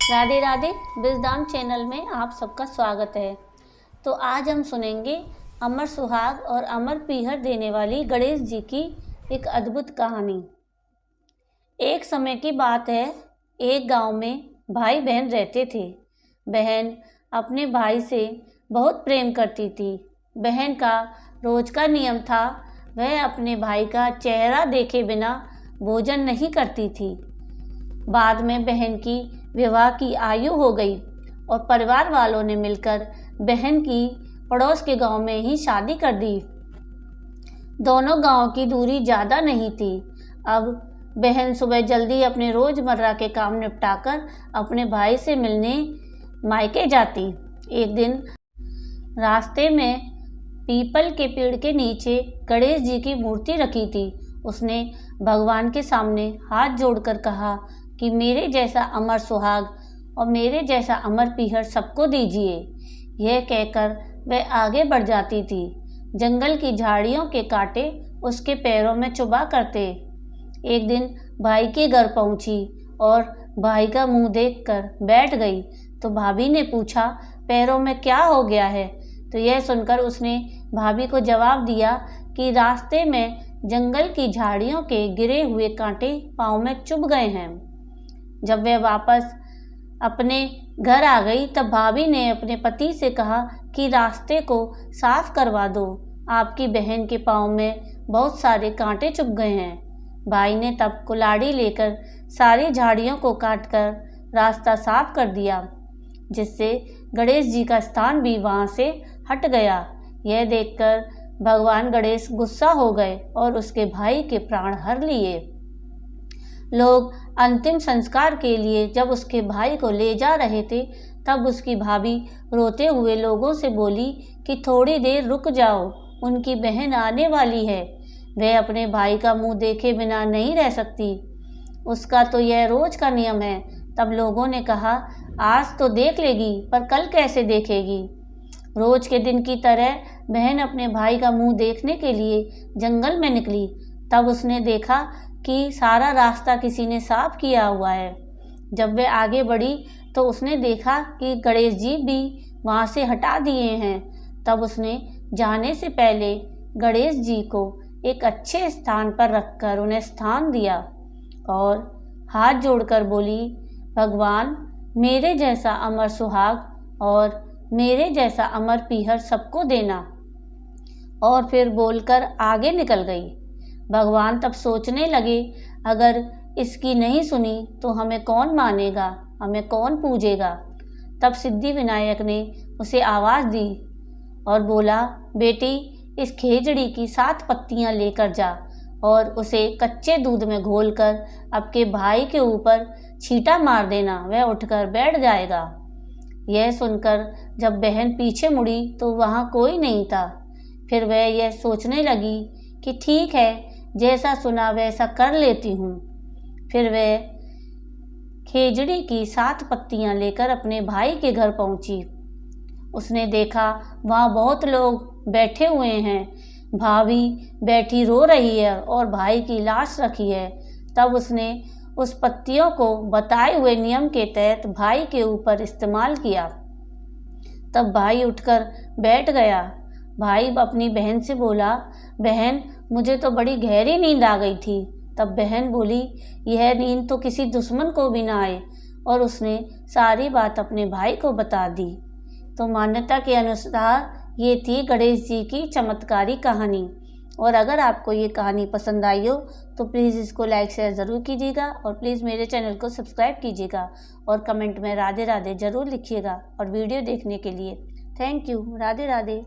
Radhe Radhe. Wisdom channel में आप सबका स्वागत है। तो आज हम सुनेंगे अमर सुहाग और अमर पीहर देने वाली गणेश जी की एक अद्भुत कहानी। एक समय की बात है, एक गांव में भाई बहन रहते थे। बहन अपने भाई से बहुत प्रेम करती थी। बहन का रोज का नियम था, वह अपने भाई का चेहरा देखे बिना भोजन नहीं करती थी। बाद में बहन की विवाह की आयु हो गई और परिवार वालों ने मिलकर बहन की पड़ोस के गांव में ही शादी कर दी। दोनों गांव की दूरी ज़्यादा नहीं थी। अब बहन सुबह जल्दी अपने रोज़मर्रा के काम निपटाकर अपने भाई से मिलने मायके जाती। एक दिन रास्ते में पीपल के पेड़ के नीचे गणेश जी की मूर्ति रखी थी। उसने भगवान के सामने हाथ जोड़कर कहा कि मेरे जैसा अमर सुहाग और मेरे जैसा अमर पीहर सबको दीजिए। यह कहकर वह आगे बढ़ जाती थी। जंगल की झाड़ियों के कांटे उसके पैरों में चुभा करते। एक दिन भाई के घर पहुंची और भाई का मुंह देखकर बैठ गई तो भाभी ने पूछा, पैरों में क्या हो गया है? तो यह सुनकर उसने भाभी को जवाब दिया कि रास्ते में जंगल की झाड़ियों के गिरे हुए कांटे पाँव में चुभ गए हैं। जब वह वापस अपने घर आ गई तब भाभी ने अपने पति से कहा कि रास्ते को साफ करवा दो, आपकी बहन के पाँव में बहुत सारे कांटे चुभ गए हैं। भाई ने तब कुल्हाड़ी लेकर सारी झाड़ियों को काटकर रास्ता साफ कर दिया, जिससे गणेश जी का स्थान भी वहाँ से हट गया। यह देखकर भगवान गणेश गुस्सा हो गए और उसके भाई के प्राण हर लिए। लोग अंतिम संस्कार के लिए जब उसके भाई को ले जा रहे थे तब उसकी भाभी रोते हुए लोगों से बोली कि थोड़ी देर रुक जाओ, उनकी बहन आने वाली है। वह अपने भाई का मुंह देखे बिना नहीं रह सकती, उसका तो यह रोज का नियम है। तब लोगों ने कहा, आज तो देख लेगी पर कल कैसे देखेगी? रोज के दिन की तरह बहन अपने भाई का मुंह देखने के लिए जंगल में निकली। तब उसने देखा कि सारा रास्ता किसी ने साफ किया हुआ है। जब वह आगे बढ़ी तो उसने देखा कि गणेश जी भी वहाँ से हटा दिए हैं। तब उसने जाने से पहले गणेश जी को एक अच्छे स्थान पर रखकर उन्हें स्थान दिया और हाथ जोड़कर बोली, भगवान मेरे जैसा अमर सुहाग और मेरे जैसा अमर पीहर सबको देना। और फिर बोलकर आगे निकल गई। भगवान तब सोचने लगे, अगर इसकी नहीं सुनी तो हमें कौन मानेगा, हमें कौन पूजेगा? तब सिद्धि विनायक ने उसे आवाज़ दी और बोला, बेटी इस खेजड़ी की 7 पत्तियां लेकर जा और उसे कच्चे दूध में घोलकर आपके भाई के ऊपर छींटा मार देना, वह उठकर बैठ जाएगा। यह सुनकर जब बहन पीछे मुड़ी तो वहाँ कोई नहीं था। फिर वह यह सोचने लगी कि ठीक है, जैसा सुना वैसा कर लेती हूँ। फिर वह खेजड़ी की 7 पत्तियां लेकर अपने भाई के घर पहुँची। उसने देखा वहाँ बहुत लोग बैठे हुए हैं। भाभी बैठी रो रही है और भाई की लाश रखी है। तब उसने उस पत्तियों को बताए हुए नियम के तहत भाई के ऊपर इस्तेमाल किया। तब भाई उठकर बैठ गया। भाई अपनी बहन से बोला, बहन मुझे तो बड़ी गहरी नींद आ गई थी। तब बहन बोली, यह नींद तो किसी दुश्मन को भी ना आए। और उसने सारी बात अपने भाई को बता दी। तो मान्यता के अनुसार ये थी गणेश जी की चमत्कारी कहानी। और अगर आपको ये कहानी पसंद आई हो तो प्लीज़ इसको लाइक शेयर ज़रूर कीजिएगा और प्लीज़ मेरे चैनल को सब्सक्राइब कीजिएगा और कमेंट में राधे राधे ज़रूर लिखिएगा। और वीडियो देखने के लिए थैंक यू। राधे राधे।